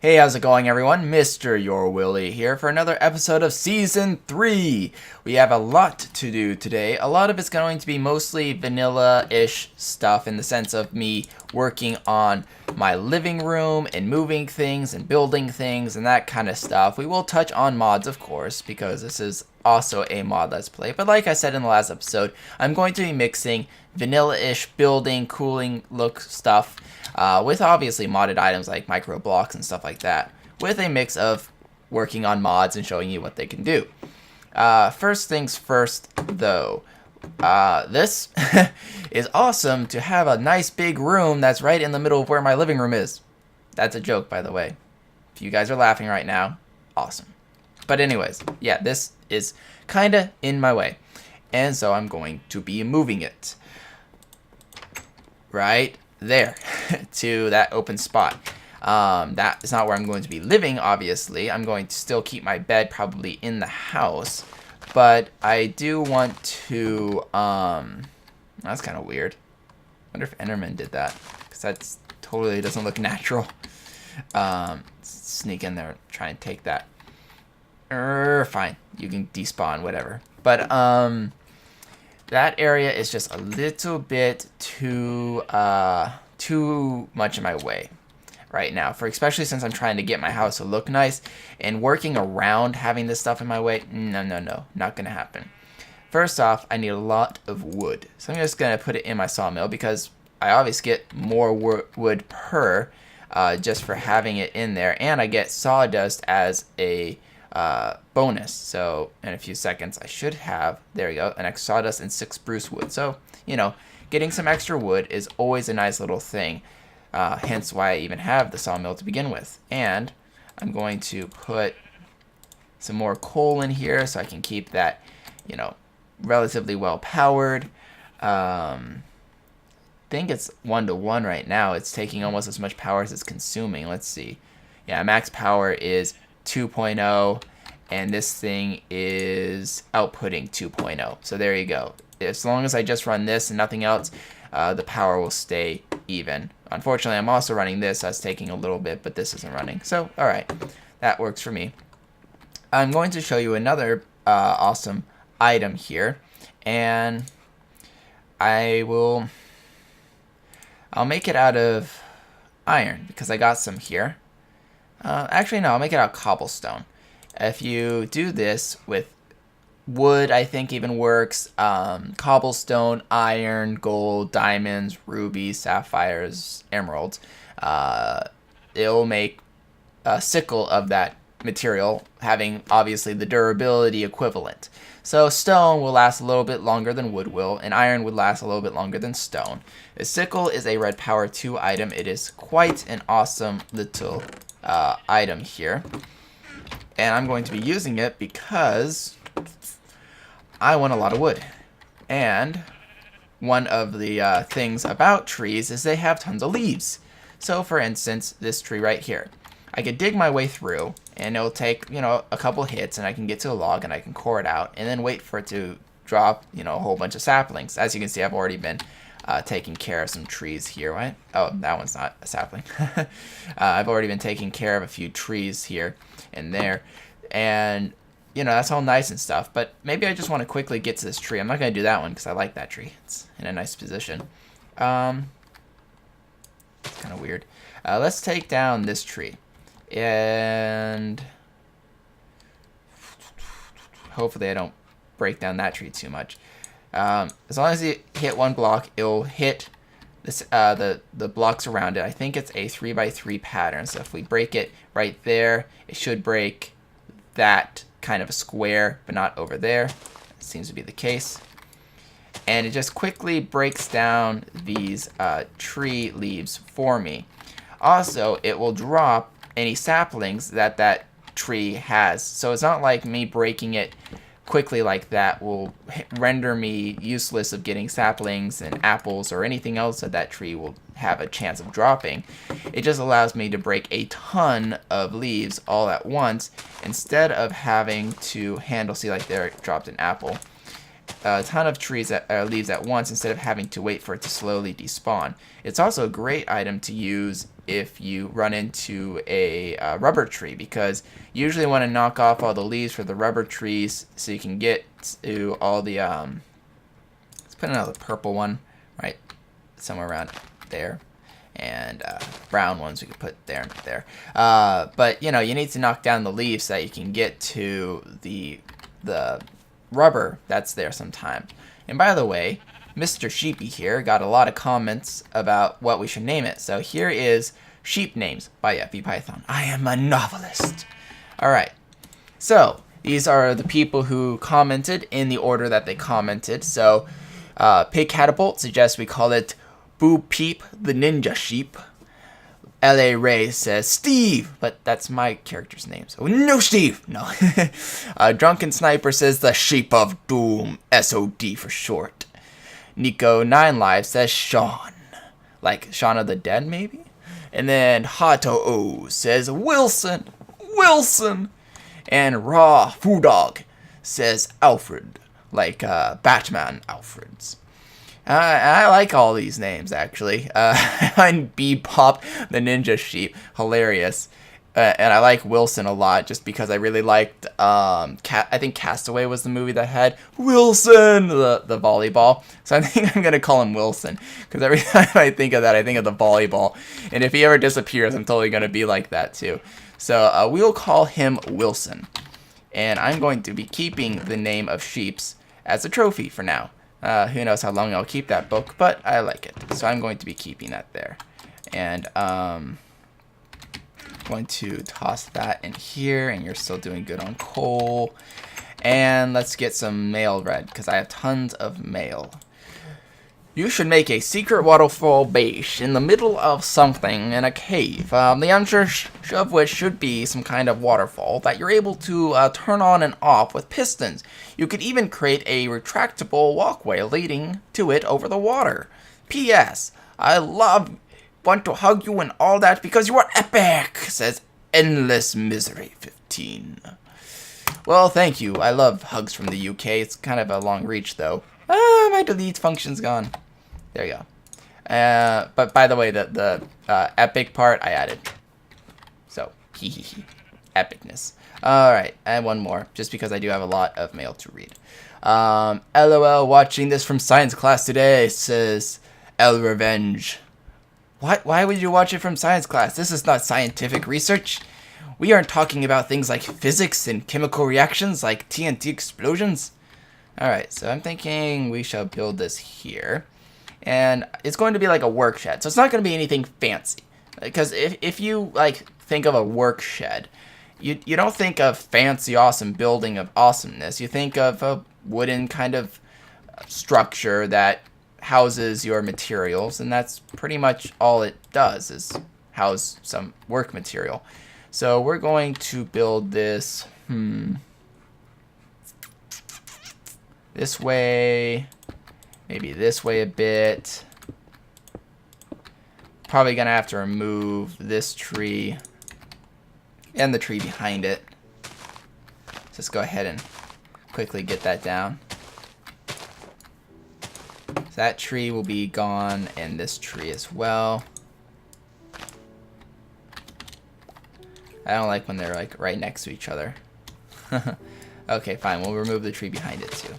Hey, how's it going, everyone? MrYourWilly here for another episode of Season 3. We have a lot to do today. A lot of it's going to be mostly vanilla-ish stuff in the sense of me working on my living room and moving things and building things and that kind of stuff. We will touch on mods, of course, because this is also a mod Let's Play. But like I said in the last episode, I'm going to be mixing vanilla-ish building, cooling look stuff with obviously modded items like micro blocks and stuff like that, with a mix of working on mods and showing you what they can do. First things first, though, this is awesome to have a nice big room that's right in the middle of where my living room is. That's a joke, by the way. If you guys are laughing right now, awesome. But anyways, yeah, this is kind of in my way, and so I'm going to be moving it right there to that open spot. That is not where I'm going to be living, obviously. I'm going to still keep my bed probably in the house, but I do want to, that's kind of weird. I wonder if Enderman did that, because that totally doesn't look natural. Sneak in there, try and take that. Fine, you can despawn, whatever. But, that area is just a little bit too much in my way right now, especially since I'm trying to get my house to look nice, and working around having this stuff in my way, no, not gonna happen. First off, I need a lot of wood, so I'm just gonna put it in my sawmill because I obviously get more wood per just for having it in there, and I get sawdust as a bonus. So in a few seconds I should have, there we go, an extra sawdust and 6 spruce wood. So, you know, getting some extra wood is always a nice little thing, hence why I even have the sawmill to begin with. And I'm going to put some more coal in here so I can keep that, you know, relatively well powered. I think it's 1-to-1 right now. It's taking almost as much power as it's consuming. Let's see. Yeah, max power is 2.0, and this thing is outputting 2.0. So there you go. As long as I just run this and nothing else, the power will stay even. Unfortunately, I'm also running this. That's taking a little bit, but this isn't running. So, all right, that works for me. I'm going to show you another awesome item here, and I'll make it out of iron because I got some here. Actually, no, I'll make it out of cobblestone. If you do this with wood, I think even works. Cobblestone, iron, gold, diamonds, rubies, sapphires, emeralds. It'll make a sickle of that material, having obviously the durability equivalent. So stone will last a little bit longer than wood will, and iron would last a little bit longer than stone. The sickle is a RedPower 2 item. It is quite an awesome little item here, and I'm going to be using it because I want a lot of wood. And one of the things about trees is they have tons of leaves. So for instance, this tree right here, I could dig my way through, and it'll take, you know, a couple hits, and I can get to a log and I can core it out and then wait for it to drop, you know, a whole bunch of saplings. As you can see, I've already been taking care of some trees here. What? Oh, that one's not a sapling. I've already been taking care of a few trees here and there, and you know, that's all nice and stuff, but maybe I just want to quickly get to this tree. I'm not going to do that one because I like that tree. It's in a nice position. It's kind of weird. Let's take down this tree, and hopefully I don't break down that tree too much. As long as you hit one block, it'll hit this, the blocks around it. I think it's a 3x3 pattern, so if we break it right there, it should break that kind of a square, but not over there. It seems to be the case. And it just quickly breaks down these tree leaves for me. Also, it will drop any saplings that tree has. So it's not like me breaking it quickly like that will render me useless of getting saplings and apples or anything else that tree will have a chance of dropping. It just allows me to break a ton of leaves all at once instead of having to handle, see, like there it dropped an apple. a ton of leaves at once instead of having to wait for it to slowly despawn. It's also a great item to use if you run into a rubber tree, because you usually want to knock off all the leaves for the rubber trees so you can get to all the let's put another purple one right somewhere around there, and brown ones we could put there and there. But you know, you need to knock down the leaves so that you can get to the rubber that's there sometimes. And by the way, Mr. Sheepy here got a lot of comments about what we should name it. So here is Sheep Names by FBPython. I am a novelist. Alright, so these are the people who commented in the order that they commented. So Pig Catapult suggests we call it Boo Peep the Ninja Sheep. L.A. Ray says Steve, but that's my character's name. So no, Steve, no. Drunken Sniper says the Sheep of Doom, SOD for short. Nico 9 Live says Shaun, like Shaun of the Dead maybe. And then Hato O says Wilson. And Raw Foo Dog says Alfred, like Batman Alfred's. I like all these names, actually. And Bebop the Ninja Sheep, hilarious. And I like Wilson a lot, just because I really liked, I think Castaway was the movie that had Wilson, the volleyball. So I think I'm going to call him Wilson, because every time I think of that, I think of the volleyball. And if he ever disappears, I'm totally going to be like that, too. So we'll call him Wilson. And I'm going to be keeping the name of Sheeps as a trophy for now. Who knows how long I'll keep that book, but I like it. So I'm going to be keeping that there. And going to toss that in here, and you're still doing good on coal. And let's get some mail read, because I have tons of mail. You should make a secret waterfall base in the middle of something in a cave. The entrance of which should be some kind of waterfall that you're able to turn on and off with pistons. You could even create a retractable walkway leading to it over the water. P.S. Want to hug you and all that because you are epic, says Endless Misery 15. Well, thank you. I love hugs from the UK. It's kind of a long reach, though. My delete function's gone. There you go. But by the way, the epic part I added. So, epicness. Alright, and one more, just because I do have a lot of mail to read. LOL, watching this from science class today, says L Revenge. What? Why would you watch it from science class? This is not scientific research. We aren't talking about things like physics and chemical reactions like TNT explosions. Alright, so I'm thinking we shall build this here. And it's going to be like a work shed. So it's not going to be anything fancy. Because if you like think of a work shed, you don't think of fancy, awesome building of awesomeness. You think of a wooden kind of structure that houses your materials. And that's pretty much all it does, is house some work material. So we're going to build this this way, maybe this way a bit. Probably gonna have to remove this tree and the tree behind it. Let's go ahead and quickly get that down. So that tree will be gone, and this tree as well. I don't like when they're like right next to each other. Okay, fine. We'll remove the tree behind it too.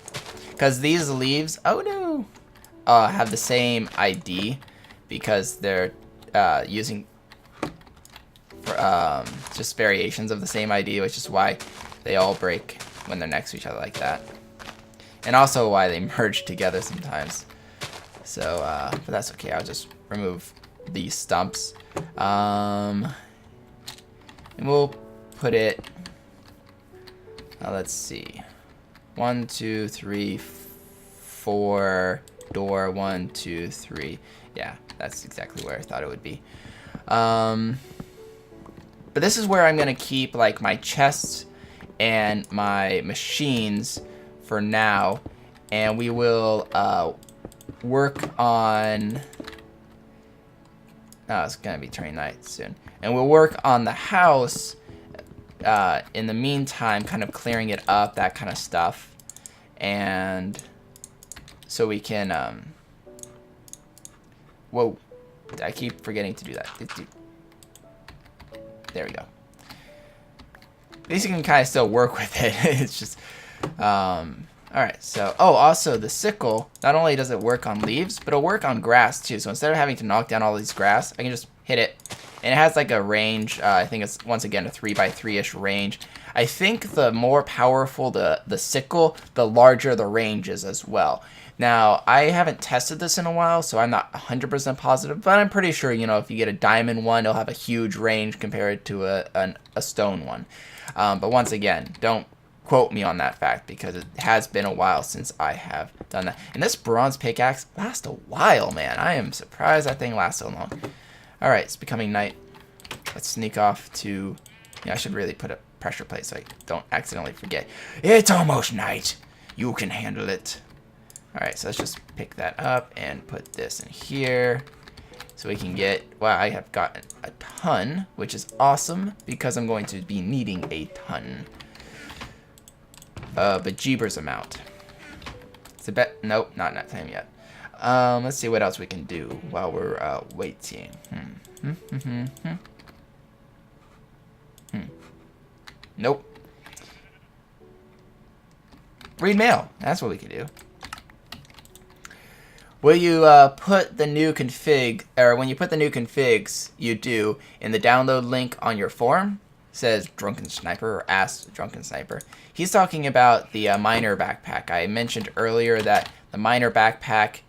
Because these leaves, oh no, have the same ID because they're using just variations of the same ID, which is why they all break when they're next to each other like that. And also why they merge together sometimes. So, but that's okay. I'll just remove these stumps. And we'll put it, let's see, 1, 2, 3, 4, door, 1, 2, 3. Yeah, that's exactly where I thought it would be. But this is where I'm gonna keep like my chests and my machines for now, and we will work on. Oh, it's gonna be turning night soon, and we'll work on the house in the meantime, kind of clearing it up, that kind of stuff. And so we can, whoa, I keep forgetting to do that. There we go. At least you can kind of still work with it. It's just, alright, so, oh, also the sickle, not only does it work on leaves, but it'll work on grass too. So instead of having to knock down all these grass, I can just hit it. And it has like a range, I think it's, once again, a 3x3-ish range. I think the more powerful the sickle, the larger the range is as well. Now, I haven't tested this in a while, so I'm not 100% positive, but I'm pretty sure, you know, if you get a diamond one, it'll have a huge range compared to a stone one. But once again, don't quote me on that fact, because it has been a while since I have done that. And this bronze pickaxe lasts a while, man. I am surprised that thing lasts so long. Alright, it's becoming night. Let's sneak off to... Yeah, I should really put a pressure plate so I don't accidentally forget. It's almost night. You can handle it. Alright, so let's just pick that up and put this in here. So we can get... Well, I have gotten a ton, which is awesome, because I'm going to be needing a ton. Bejeebers amount. It's a bet... Nope, not in that time yet. Let's see what else we can do while we're waiting. Nope. Read mail. That's what we can do. Will you put the new config, or when you put the new configs you do in the download link on your forum? Says Drunken Sniper, or Ask Drunken Sniper. He's talking about the miner backpack. I mentioned earlier that the miner backpack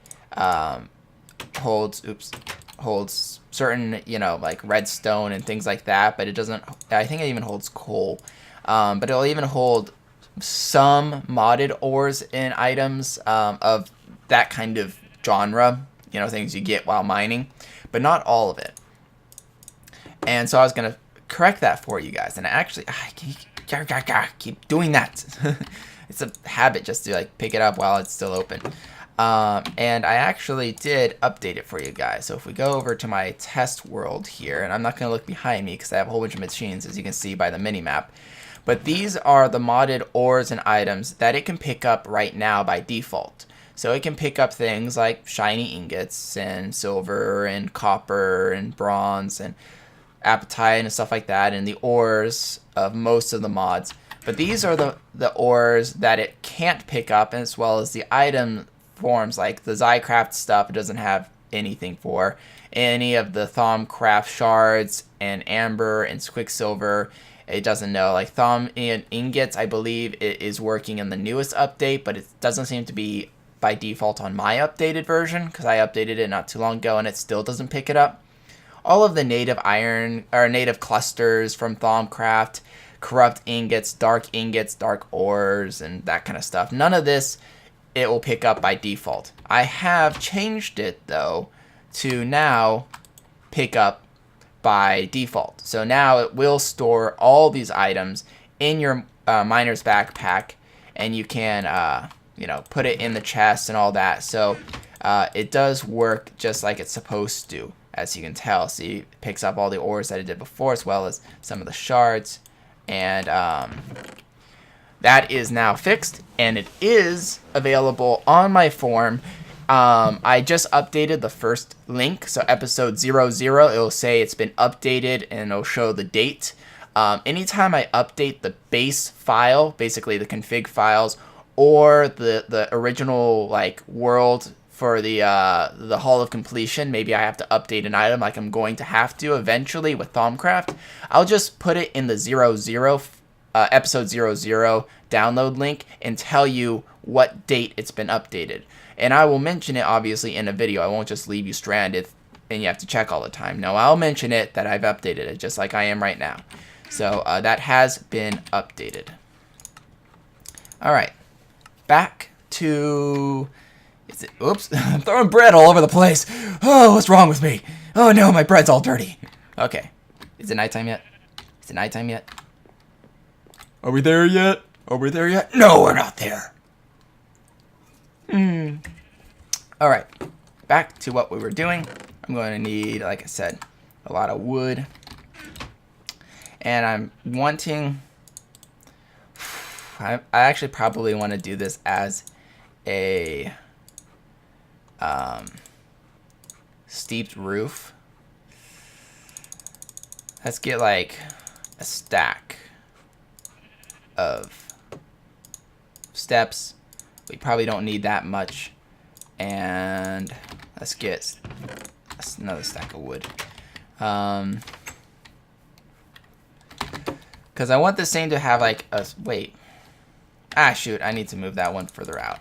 holds certain, you know, like redstone and things like that, but it doesn't, I think it even holds coal. But it'll even hold some modded ores and items of that kind of genre, you know, things you get while mining, but not all of it. And so I was going to correct that for you guys, and I keep doing that. It's a habit just to like pick it up while it's still open. And I actually did update it for you guys. So if we go over to my test world here, and I'm not going to look behind me because I have a whole bunch of machines, as you can see by the minimap. But these are the modded ores and items that it can pick up right now by default. So it can pick up things like shiny ingots and silver and copper and bronze and apatite and stuff like that, and the ores of most of the mods. But these are the ores that it can't pick up, as well as the item forms like the XyCraft stuff. It doesn't have anything for any of the Thaumcraft shards and amber and quicksilver. It doesn't know, like Thaum and ingots, I believe it is working in the newest update, but it doesn't seem to be by default on my updated version, because I updated it not too long ago and it still doesn't pick it up. All of the native iron or native clusters from Thaumcraft, corrupt ingots, dark ores, and that kind of stuff. None of this it will pick up by default. I have changed it though to now pick up by default. So now it will store all these items in your miner's backpack, and you can you know, put it in the chest and all that. So it does work just like it's supposed to, as you can tell. See, it picks up all the ores that it did before, as well as some of the shards. And that is now fixed, and it is available on my forum. I just updated the first link, so episode 00, it'll say it's been updated, and it'll show the date. Anytime I update the base file, basically the config files, or the original like world for the Hall of Completion, maybe I have to update an item, like I'm going to have to eventually with Thaumcraft, I'll just put it in the 00, episode 00 download link and tell you what date it's been updated. And I will mention it obviously in a video. I won't just leave you stranded and you have to check all the time. No, I'll mention it that I've updated it, just like I am right now. So that has been updated. Alright, back to... Oops, I'm throwing bread all over the place. Oh, what's wrong with me? Oh no, my bread's all dirty. Okay, is it nighttime yet? Is it nighttime yet? Are we there yet? Are we there yet? No, we're not there. Alright, back to what we were doing. I'm going to need, like I said, a lot of wood. And I'm wanting... I actually probably want to do this as a steeped roof. Let's get like a stack of steps. We probably don't need that much. And let's get another stack of wood. Because I want this thing to have like a, wait. Ah, shoot, I need to move that one further out.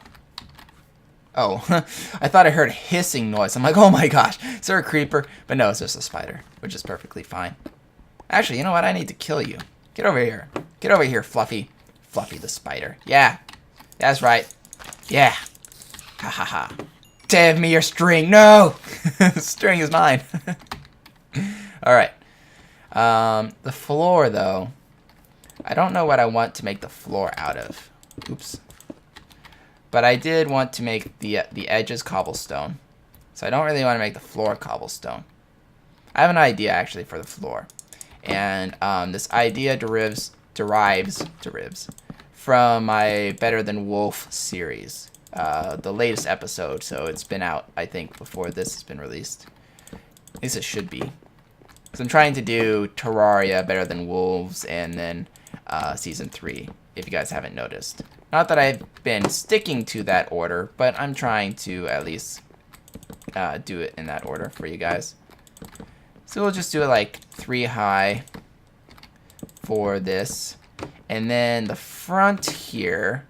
Oh, I thought I heard a hissing noise. I'm like, oh my gosh, is there a creeper? But no, it's just a spider, which is perfectly fine. Actually, you know what? I need to kill you. Get over here. Get over here, Fluffy. Fluffy the spider. Yeah, that's right. Yeah. Ha ha ha. Give me your string. No! String is mine. Alright. The floor, though. I don't know what I want to make the floor out of. Oops. But I did want to make the edges cobblestone. So I don't really want to make the floor cobblestone. I have an idea, actually, for the floor. And this idea derives from my Better Than Wolf series. The latest episode, so it's been out, I think, before this has been released. At least it should be. Because I'm trying to do Terraria, Better Than Wolves, and then Season 3, if you guys haven't noticed. Not that I've been sticking to that order, but I'm trying to at least do it in that order for you guys. So we'll just do it like 3 high for this. And then the front here,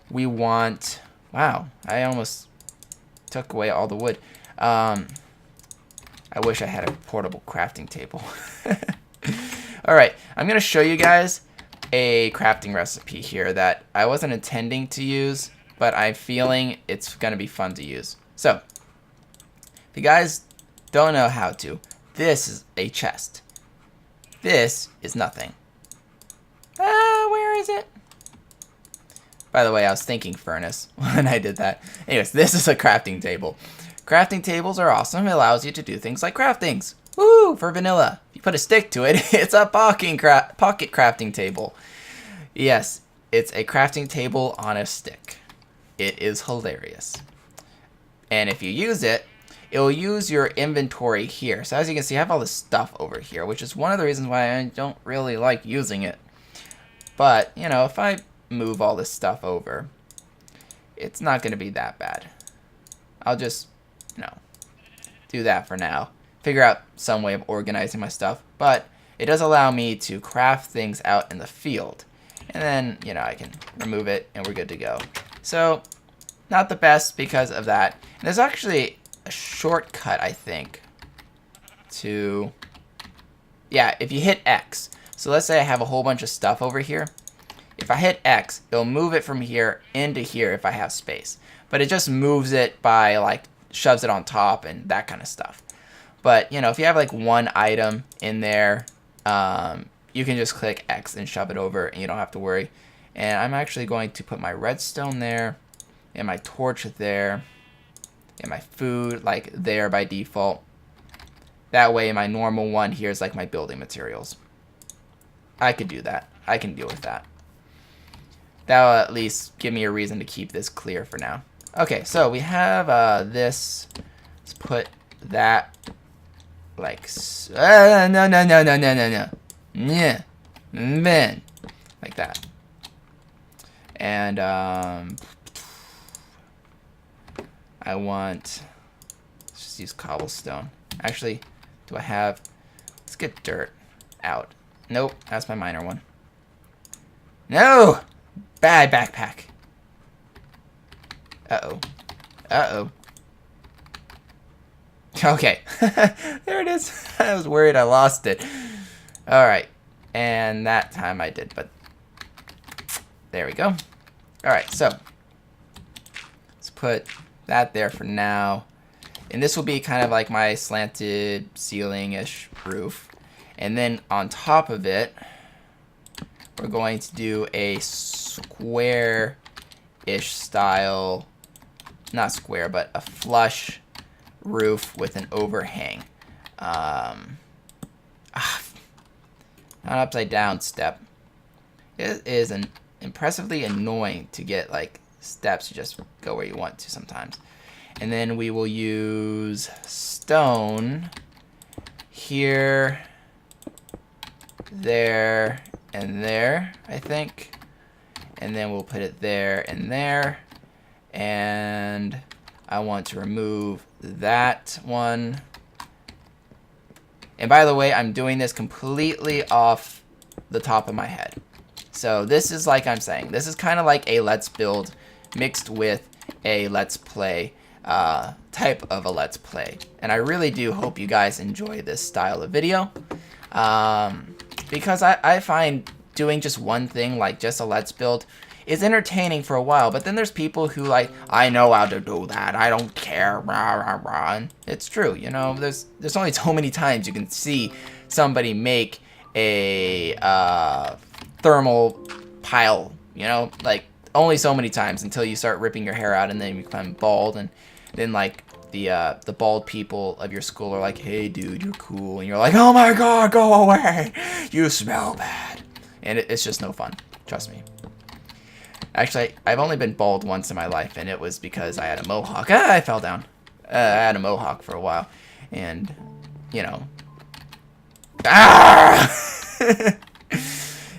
we want... Wow, I almost took away all the wood. I wish I had a portable crafting table. Alright, I'm going to show you guys a crafting recipe here that I wasn't intending to use, but I'm feeling it's going to be fun to use. So, if you guys don't know how to, this is a chest. This is nothing. Where is it? By the way, I was thinking furnace when I did that. Anyways, this is a crafting table. Crafting tables are awesome. It allows you to do things like craftings. Woo! For vanilla. If you put a stick to it, it's a pocket crafting table. Yes, it's a crafting table on a stick. It is hilarious. And if you use it, it will use your inventory here. So as you can see, I have all this stuff over here, which is one of the reasons why I don't really like using it. But, you know, if I move all this stuff over, it's not going to be that bad. I'll just, you know, do that for now. Figure out some way of organizing my stuff. But it does allow me to craft things out in the field. And then, you know, I can remove it and we're good to go. So, not the best because of that. And there's actually a shortcut, I think, to... Yeah, if you hit X. So let's say I have a whole bunch of stuff over here. If I hit X, it'll move it from here into here if I have space. But it just moves it by, like, shoves it on top and that kind of stuff. But, you know, if you have, like, one item in there, you can just click X and shove it over and you don't have to worry. And I'm actually going to put my redstone there and my torch there and my food, like, there by default. That way my normal one here is, like, my building materials. I could do that. I can deal with that. That'll at least give me a reason to keep this clear for now. Okay, so we have this. Let's put that like no. Yeah, man, like that. And I want. Let's just use cobblestone. Actually, do I have? Let's get dirt out. Nope, that's my minor one. No. Bad backpack. Uh-oh. Uh-oh. Okay. There it is. I was worried I lost it. Alright. And that time I did, but there we go. Alright, so let's put that there for now. And this will be kind of like my slanted ceiling-ish roof. And then on top of it, we're going to do a square-ish style, not square, but a flush roof with an overhang. Not upside down step. It is impressively annoying to get like steps to just go where you want to sometimes. And then we will use stone here, there, and there, I think. And then we'll put it there and there. And I want to remove that one. And by the way, I'm doing this completely off the top of my head. So this is like I'm saying, this is kind of like a let's build mixed with a let's play type of a let's play. And I really do hope you guys enjoy this style of video. Because I find doing just one thing, like just a let's build, is entertaining for a while. But then there's people who like, I know how to do that, I don't care, rah, rah, rah. And it's true, you know, there's only so many times you can see somebody make a thermal pile, you know, like only so many times until you start ripping your hair out and then you become bald. And then like the bald people of your school are like, hey dude, you're cool, and you're like, oh my god, go away, you smell bad. And it's just no fun, trust me. Actually, I've only been bald once in my life, and it was because I had a mohawk. I fell down. I had a mohawk for a while, and you know,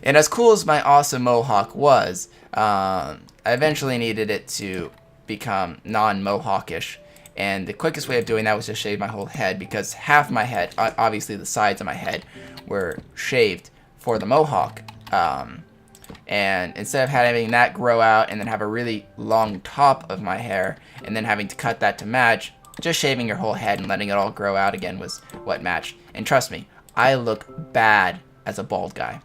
and as cool as my awesome mohawk was, I eventually needed it to become non-mohawkish. And the quickest way of doing that was to shave my whole head, because half my head, obviously the sides of my head, were shaved for the mohawk. And instead of having that grow out and then have a really long top of my hair and then having to cut that to match, just shaving your whole head and letting it all grow out again was what matched. And trust me, I look bad as a bald guy.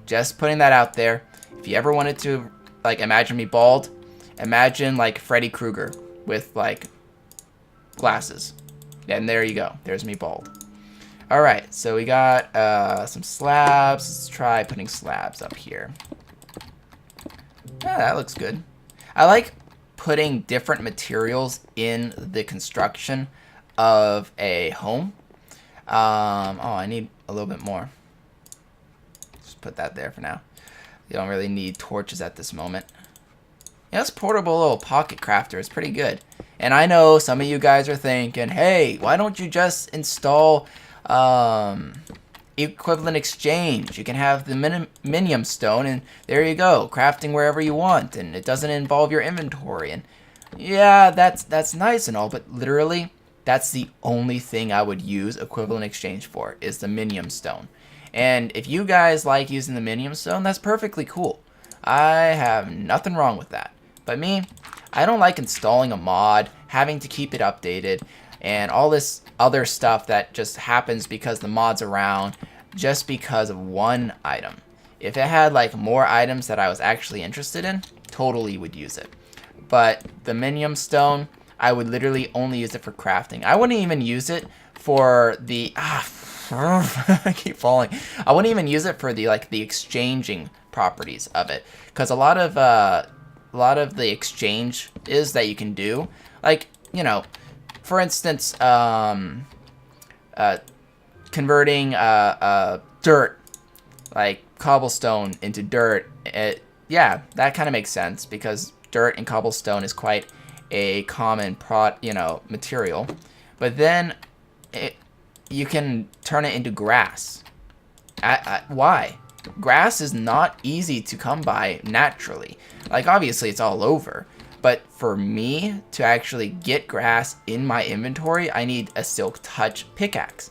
Just putting that out there. If you ever wanted to like imagine me bald, imagine like Freddy Krueger with like glasses. And there you go. There's me bald. Alright, so we got some slabs. Let's try putting slabs up here. Yeah, that looks good. I like putting different materials in the construction of a home. Oh, I need a little bit more. Just put that there for now. You don't really need torches at this moment. Yeah, this portable little pocket crafter is pretty good. And I know some of you guys are thinking, hey, why don't you just install equivalent exchange? You can have the minium stone, and there you go, crafting wherever you want, and it doesn't involve your inventory. And yeah, that's nice and all, but literally that's the only thing I would use equivalent exchange for, is the minium stone. And if you guys like using the minium stone, that's perfectly cool. I have nothing wrong with that. But me, I don't like installing a mod, having to keep it updated, and all this other stuff that just happens because the mod's around just because of one item. If it had like more items that I was actually interested in, totally would use it. But the minium stone, I would literally only use it for crafting. I wouldn't even use it for the I keep falling. I wouldn't even use it for the like the exchanging properties of it, because a lot of the exchange is that you can do, like, you know, for instance, converting dirt, like cobblestone into dirt. Yeah, that kind of makes sense, because dirt and cobblestone is quite a common material. But then you can turn it into grass. Why? Grass is not easy to come by naturally. Like, obviously it's all over, but for me to actually get grass in my inventory, I need a silk touch pickaxe.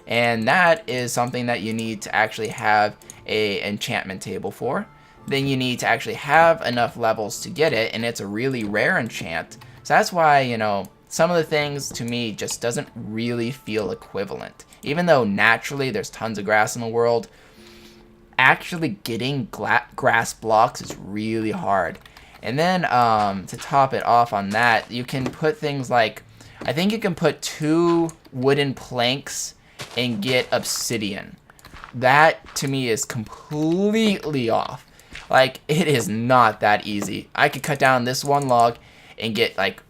And that is something that you need to actually have a enchantment table for. Then you need to actually have enough levels to get it, and it's a really rare enchant. So that's why, you know, some of the things to me just doesn't really feel equivalent. Even though naturally there's tons of grass in the world, actually getting grass blocks is really hard. And then to top it off on that, you can put things like, I think you can put 2 wooden planks and get obsidian. That to me is completely off. Like, it is not that easy. I could cut down this one log and get like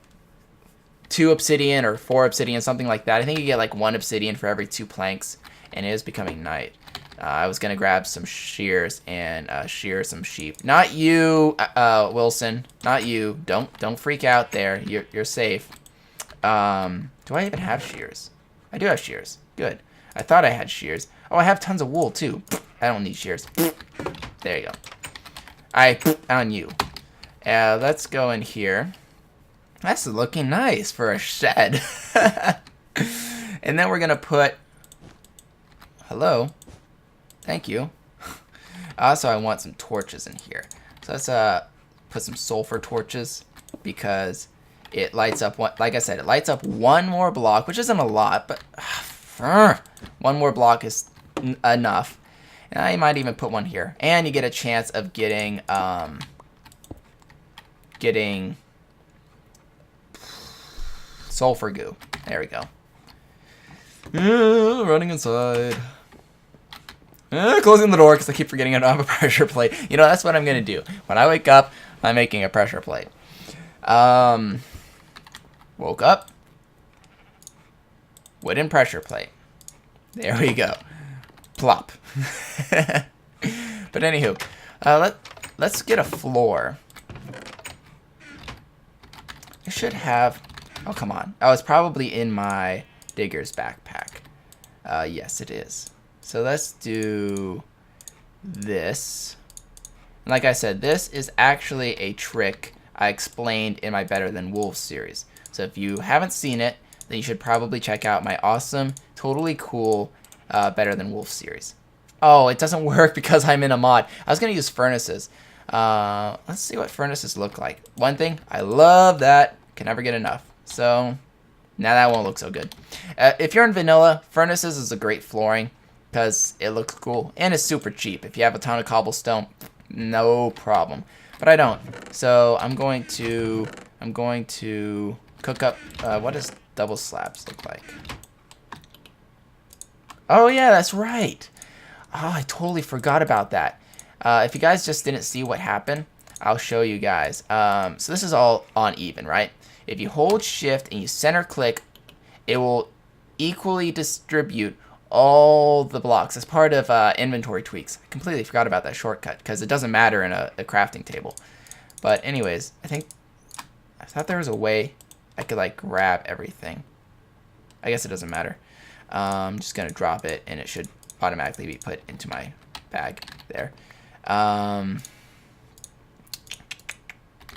2 obsidian or 4 obsidian, something like that. I think you get like 1 obsidian for every 2 planks, and it is becoming night. I was gonna grab some shears and shear some sheep. Not you, Wilson. Not you. Don't freak out there. You're safe. Do I even have shears? I do have shears. Good. I thought I had shears. Oh, I have tons of wool too. I don't need shears. There you go. On you. Let's go in here. That's looking nice for a shed. And then we're gonna put. Hello. Thank you. Also, I want some torches in here. So let's put some sulfur torches because it lights up one. Like I said, it lights up one more block, which isn't a lot, but one more block is enough. And I might even put one here, and you get a chance of getting sulfur goo. There we go. Running inside. Closing the door because I keep forgetting I don't have a pressure plate. You know, that's what I'm going to do. When I wake up, I'm making a pressure plate. Woke up. Wooden pressure plate. There we go. Plop. But anywho, let's get a floor. I should have... Oh, come on. Oh, it's probably in my digger's backpack. Yes, it is. So let's do this. And like I said, this is actually a trick I explained in my Better Than Wolves series. So if you haven't seen it, then you should probably check out my awesome, totally cool Better Than Wolves series. Oh, it doesn't work because I'm in a mod. I was going to use furnaces. Let's see what furnaces look like. One thing, I love that. Can never get enough. So now that won't look so good. If you're in vanilla, furnaces is a great flooring because it looks cool and it's super cheap. If you have a ton of cobblestone, no problem. But I don't. So I'm going to cook up. What does double slabs look like? Oh yeah, that's right. Oh, I totally forgot about that. If you guys just didn't see what happened, I'll show you guys. So this is all uneven, right? If you hold shift and you center click, it will equally distribute all the blocks as part of Inventory Tweaks. I completely forgot about that shortcut because it doesn't matter in a crafting table. But anyways, I thought there was a way I could like grab everything. I guess it doesn't matter. I'm just gonna drop it and it should automatically be put into my bag there. Yeah,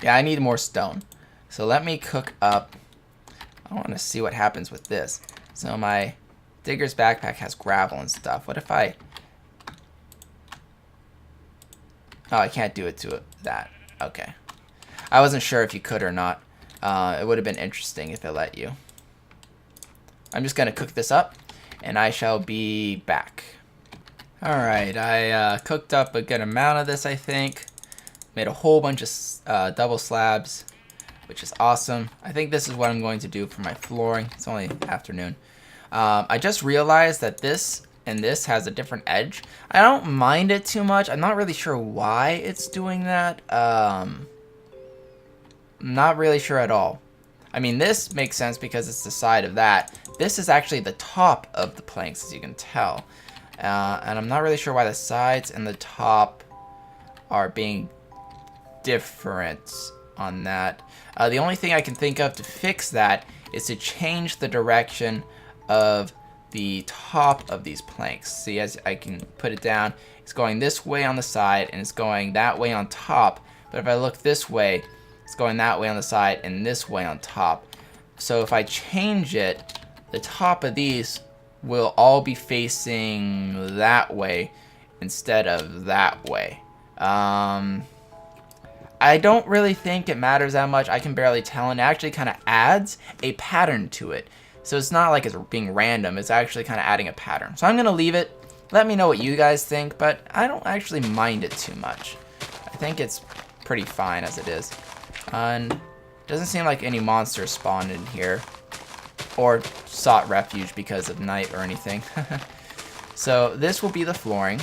I need more stone. So let me cook up. I want to see what happens with this. So my digger's backpack has gravel and stuff. What if I... Oh, I can't do it to that. Okay. I wasn't sure if you could or not. It would have been interesting if it let you. I'm just going to cook this up, and I shall be back. Alright, I cooked up a good amount of this, I think. Made a whole bunch of double slabs, which is awesome. I think this is what I'm going to do for my flooring. It's only afternoon. I just realized that this and this has a different edge. I don't mind it too much. I'm not really sure why it's doing that. I'm not really sure at all. I mean, this makes sense because it's the side of that. This is actually the top of the planks, as you can tell. And I'm not really sure why the sides and the top are being different on that. The only thing I can think of to fix that is to change the direction of the top of these planks. See, as I can put it down, it's going this way on the side and it's going that way on top. But if I look this way, it's going that way on the side and this way on top. So if I change it, the top of these will all be facing that way instead of that way. I don't really think it matters that much. I can barely tell, and it actually kind of adds a pattern to it. So it's not like it's being random. It's actually kind of adding a pattern. So I'm going to leave it. Let me know what you guys think, but I don't actually mind it too much. I think it's pretty fine as it is. And it doesn't seem like any monsters spawned in here or sought refuge because of night or anything. So this will be the flooring.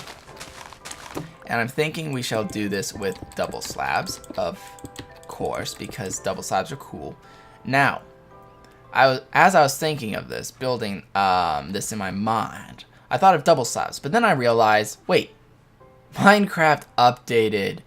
And I'm thinking we shall do this with double slabs, of course, because double slabs are cool. Now, as I was thinking of this, building this in my mind, I thought of double slabs, but then I realized, wait, Minecraft updated.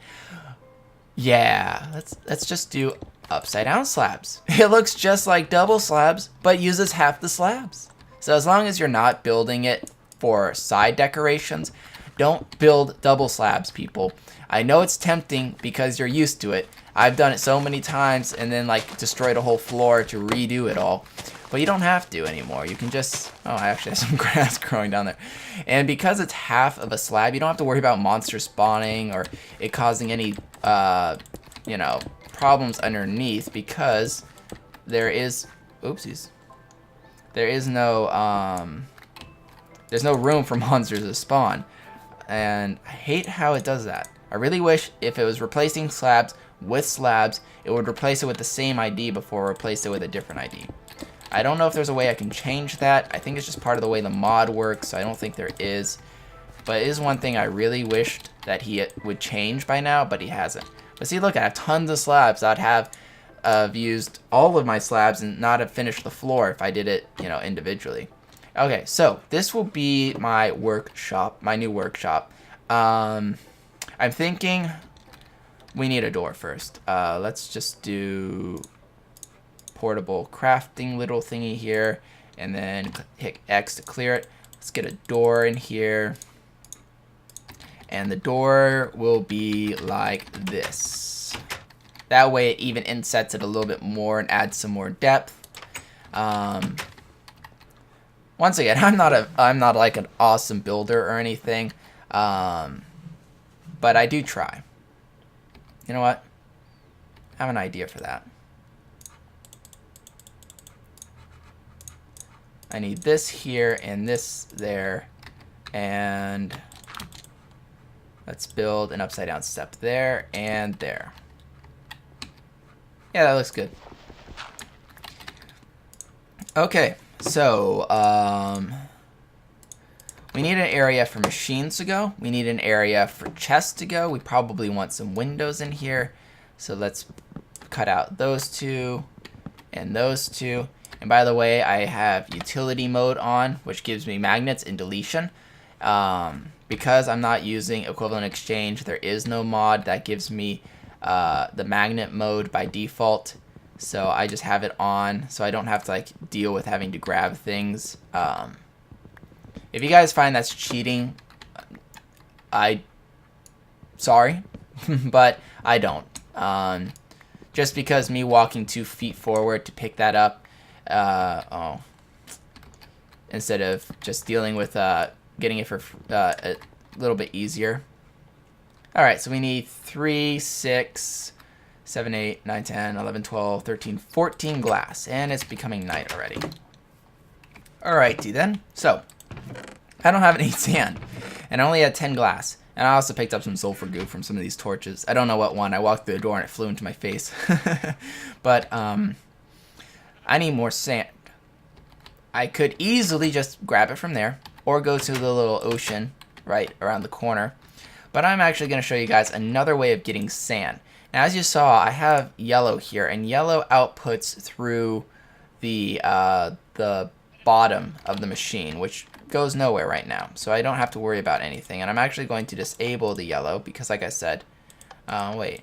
Yeah, let's just do upside down slabs. It looks just like double slabs, but uses half the slabs. So as long as you're not building it for side decorations, don't build double slabs, people. I know it's tempting because you're used to it. I've done it so many times and then like destroyed a whole floor to redo it all. But you don't have to anymore. You can just, oh, I actually have some grass growing down there. And because it's half of a slab, you don't have to worry about monsters spawning or it causing any, you know, problems underneath, because there is, oopsies, there is no, there's no room for monsters to spawn. And I hate how it does that. I really wish if it was replacing slabs with slabs, it would replace it with the same ID before replace it with a different ID. I don't know if there's a way I can change that. I think it's just part of the way the mod works, so I don't think there is. But it is one thing I really wished that he would change by now, but he hasn't. But see, look, I have tons of slabs. I'd have used all of my slabs and not have finished the floor if I did it, you know, individually. Okay, so this will be my workshop, my new workshop. I'm thinking we need a door first. Let's just do portable crafting little thingy here, and then hit X to clear it. Let's get a door in here, and the door will be like this. That way it even insets it a little bit more and adds some more depth. Once again, I'm not like an awesome builder or anything, but I do try. You know what? I have an idea for that. I need this here and this there, and let's build an upside down step there and there. Yeah, that looks good. Okay, so we need an area for machines to go. We need an area for chests to go. We probably want some windows in here. So let's cut out those two and those two. And by the way, I have utility mode on, which gives me magnets and deletion. Because I'm not using equivalent exchange, there is no mod that gives me the magnet mode by default. So I just have it on, so I don't have to like deal with having to grab things. If you guys find that's cheating, sorry, but I don't. Just because me walking 2 feet forward to pick that up, instead of just dealing with getting it for a little bit easier. Alright, so we need 3, 6, 7, 8, 9, 10, 11, 12, 13, 14 glass, and it's becoming night already. Alrighty then, so I don't have any sand, and I only had 10 glass, and I also picked up some sulfur goo from some of these torches. I don't know what one. I walked through the door and it flew into my face. But I need more sand. I could easily just grab it from there, or go to the little ocean right around the corner. But I'm actually going to show you guys another way of getting sand. Now, as you saw, I have yellow here, and yellow outputs through the bottom of the machine, which goes nowhere right now. So I don't have to worry about anything. And I'm actually going to disable the yellow because, like I said, wait,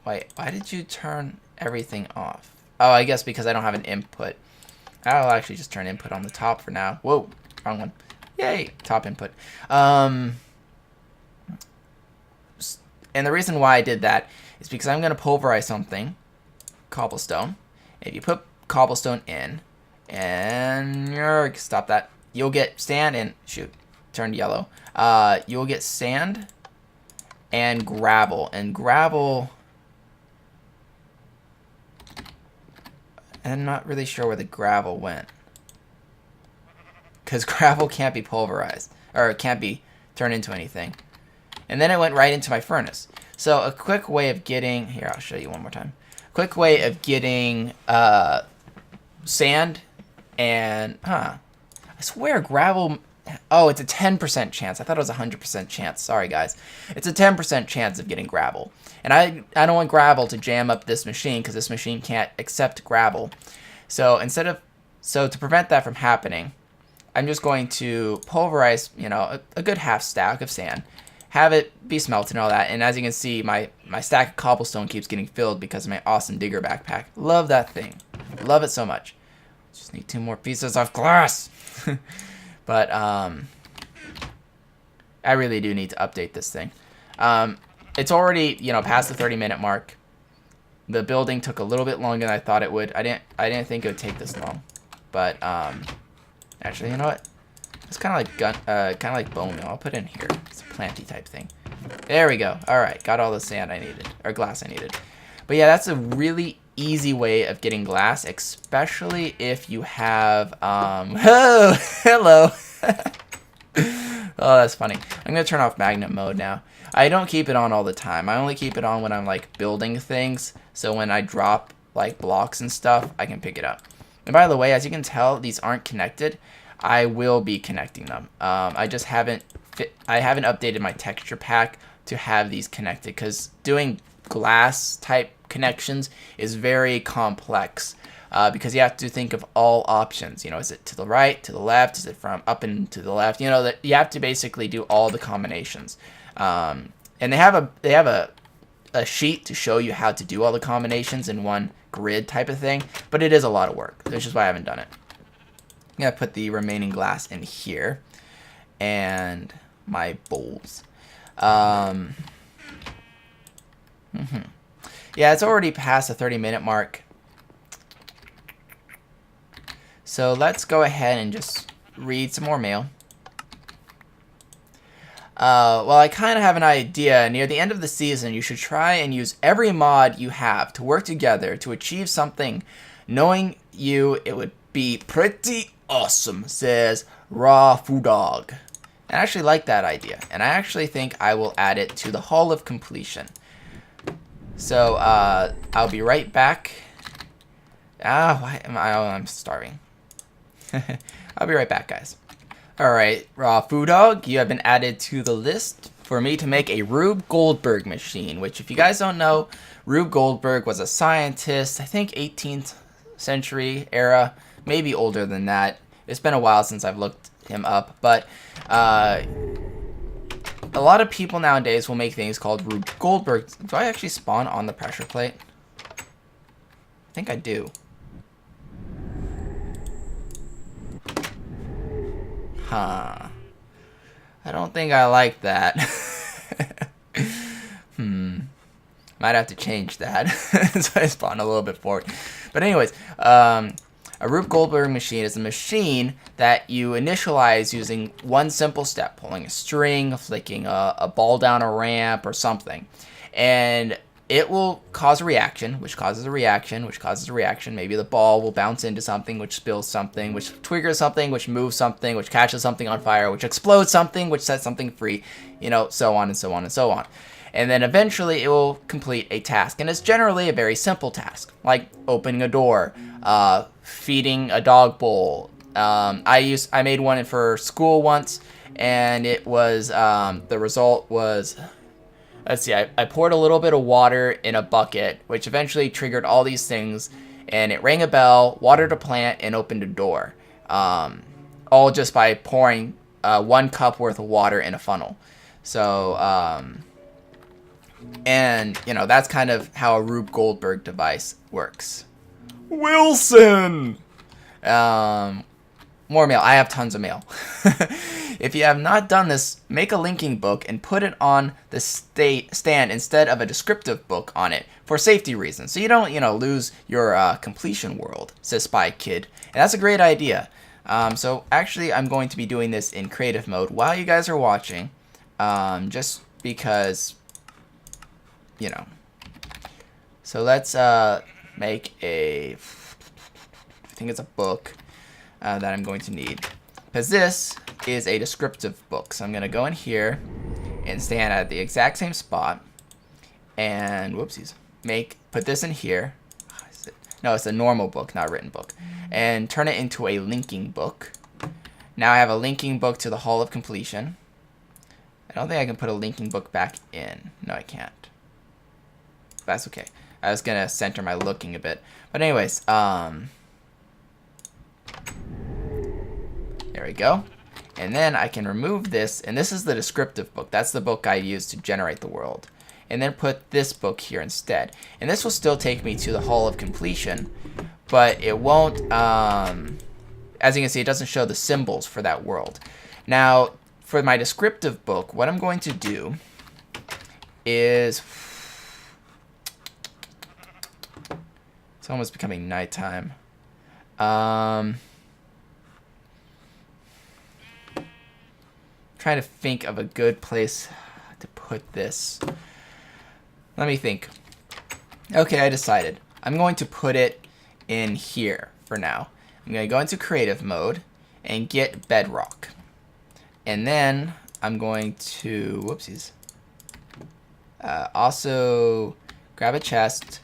why did you turn everything off? Oh, I guess because I don't have an input. I'll actually just turn input on the top for now. Whoa, wrong one. Yay, top input. And the reason why I did that is because I'm going to pulverize something, cobblestone. If you put cobblestone in, and stop that, you'll get sand and, shoot, turned yellow. You'll get sand and gravel. And gravel, I'm not really sure where the gravel went. Because gravel can't be pulverized, or it can't be turned into anything. And then it went right into my furnace. So a quick way of getting, here, I'll show you one more time. Quick way of getting sand and, I swear gravel, oh, it's a 10% chance. I thought it was a 100% chance. Sorry, guys. It's a 10% chance of getting gravel. And I don't want gravel to jam up this machine because this machine can't accept gravel. So to prevent that from happening, I'm just going to pulverize, you know, a good half stack of sand, have it be smelted and all that. And as you can see, my stack of cobblestone keeps getting filled because of my awesome digger backpack. Love that thing. Love it so much. Just need 2 more pieces of glass. But I really do need to update this thing. It's already, you know, past the 30-minute mark. The building took a little bit longer than I thought it would. I didn't think it would take this long. But actually, you know what? It's kind of like bone meal. I'll put it in here. It's a planty type thing. There we go. All right, got all the sand I needed, or glass I needed. But yeah, that's a really easy way of getting glass, especially if you have oh, hello. Oh, that's funny. I'm gonna turn off magnet mode now. I don't keep it on all the time. I only keep it on when I'm like building things, so when I drop like blocks and stuff, I can pick it up. And by the way, as you can tell, these aren't connected. I will be connecting them. I just haven't updated my texture pack to have these connected, because doing glass type connections is very complex, because you have to think of all options. You know, is it to the right, to the left, is it from up and to the left? You know, that you have to basically do all the combinations. And they have a sheet to show you how to do all the combinations in one grid type of thing, but it is a lot of work. That's just why I haven't done it. I'm gonna put the remaining glass in here and my bowls. Yeah, it's already past the 30-minute mark. So let's go ahead and just read some more mail. Well, I kind of have an idea. Near the end of the season, you should try and use every mod you have to work together to achieve something. Knowing you, it would be pretty awesome, says Raw Food Dog. I actually like that idea, and I actually think I will add it to the Hall of Completion. So, I'll be right back. Why am I? Oh, I'm starving. I'll be right back, guys. Alright, Raw Food Dog, you have been added to the list for me to make a Rube Goldberg machine, which, if you guys don't know, Rube Goldberg was a scientist, I think 18th century era, maybe older than that. It's been a while since I've looked him up, but a lot of people nowadays will make things called Rube Goldberg. Do I actually spawn on the pressure plate? I think I do. Huh. I don't think I like that. Might have to change that. So I spawned a little bit forward. But anyways, a Rube Goldberg machine is a machine that you initialize using one simple step, pulling a string, flicking a ball down a ramp or something. And it will cause a reaction, which causes a reaction, which causes a reaction. Maybe the ball will bounce into something, which spills something, which triggers something, which moves something, which catches something on fire, which explodes something, which sets something free, you know, so on and so on and so on. And then eventually it will complete a task. And it's generally a very simple task, like opening a door, feeding a dog bowl. I made one for school once, and it was, the result was... Let's see, I poured a little bit of water in a bucket, which eventually triggered all these things, and it rang a bell, watered a plant, and opened a door. All just by pouring 1 cup worth of water in a funnel. So, and, you know, that's kind of how a Rube Goldberg device works. Wilson! More mail. I have tons of mail. If you have not done this, make a linking book and put it on the stand instead of a descriptive book on it for safety reasons, so you don't, you know, lose your completion world, says Spy Kid. And that's a great idea. So actually, I'm going to be doing this in creative mode while you guys are watching, just because, you know. So let's make a, I think it's a book that I'm going to need, because this is a descriptive book. So I'm going to go in here and stand at the exact same spot and whoopsies, put this in here. No, it's a normal book, not a written book, and turn it into a linking book. Now I have a linking book to the Hall of Completion. I don't think I can put a linking book back in. No, I can't. That's okay. I was gonna center my looking a bit, but anyways, there we we go. And then I can remove this, and this is the descriptive book. That's the book I use to generate the world. And then put this book here instead. And this will still take me to the Hall of Completion, but it won't, as you can see, it doesn't show the symbols for that world. Now, for my descriptive book, what I'm going to do is, it's almost becoming nighttime. Trying to think of a good place to put this. Let me think. Okay, I decided. I'm going to put it in here for now. I'm going to go into creative mode and get bedrock. And then I'm going to, whoopsies, also grab a chest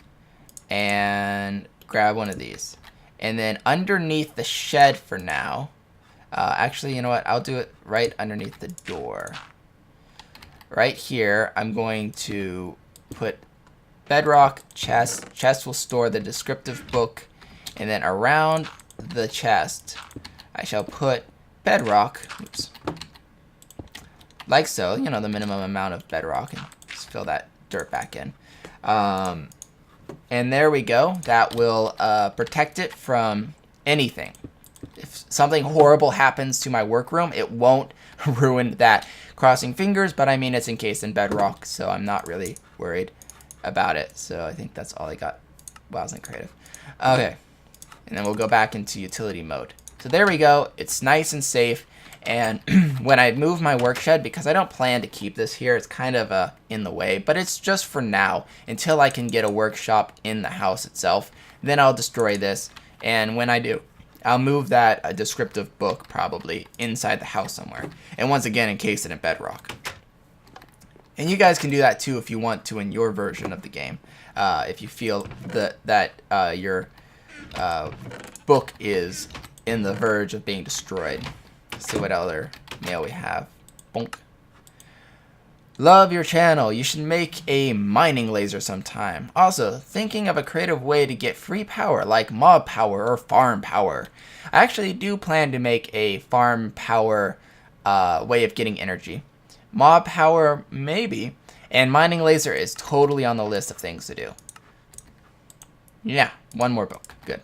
and grab one of these. And then underneath the shed for now, actually, you know what? I'll do it right underneath the door. Right here, I'm going to put bedrock, chest. Chest will store the descriptive book. And then around the chest, I shall put bedrock. Oops. Like so, you know, the minimum amount of bedrock. And just fill that dirt back in. And there we go. That will protect it from anything. If something horrible happens to my workroom, it won't ruin that. Crossing fingers, but I mean it's encased in bedrock, so I'm not really worried about it. So I think that's all I got. Wow, I wasn't creative. Okay, and then we'll go back into utility mode. So there we go. It's nice and safe. And when I move my work shed, because I don't plan to keep this here, it's kind of in the way, but it's just for now until I can get a workshop in the house itself. Then I'll destroy this, and when I do, I'll move that descriptive book probably inside the house somewhere. And once again, encase it in bedrock. And you guys can do that too if you want to in your version of the game. If you feel that your book is in the verge of being destroyed. Let's see what other mail we have. Bonk. Love your channel. You should make a mining laser sometime. Also, thinking of a creative way to get free power like mob power or farm power. I actually do plan to make a farm power way of getting energy. Mob power, maybe. And mining laser is totally on the list of things to do. Yeah, one more book. Good.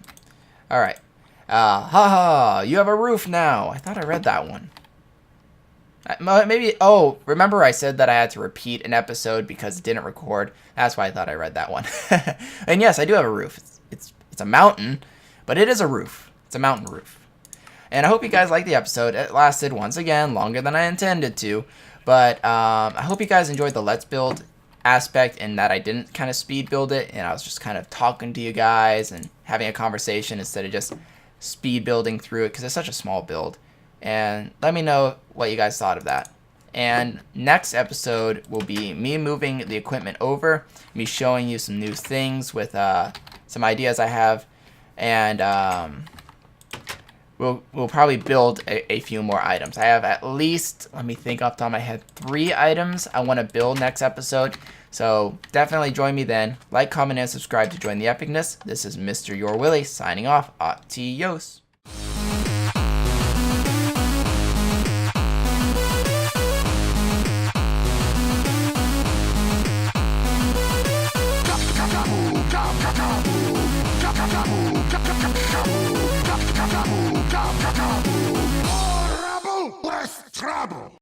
Alright. Haha, you have a roof now. I thought I read that one. Maybe, oh, remember I said that I had to repeat an episode because it didn't record? That's why I thought I read that one. And yes, I do have a roof. It's a mountain, but it is a roof. It's a mountain roof. And I hope you guys liked the episode. It lasted, once again, longer than I intended to. But I hope you guys enjoyed the Let's Build aspect and that I didn't kind of speed build it. And I was just kind of talking to you guys and having a conversation instead of just speed building through it because it's such a small build. And let me know what you guys thought of that. And next episode will be me moving the equipment over, me showing you some new things with some ideas I have, and we'll probably build a few more items. I have at least, let me think off the top of my head, 3 items I want to build next episode. So definitely join me then. Like, comment, and subscribe to join the epicness. This is MrYourWilly signing off. Adios.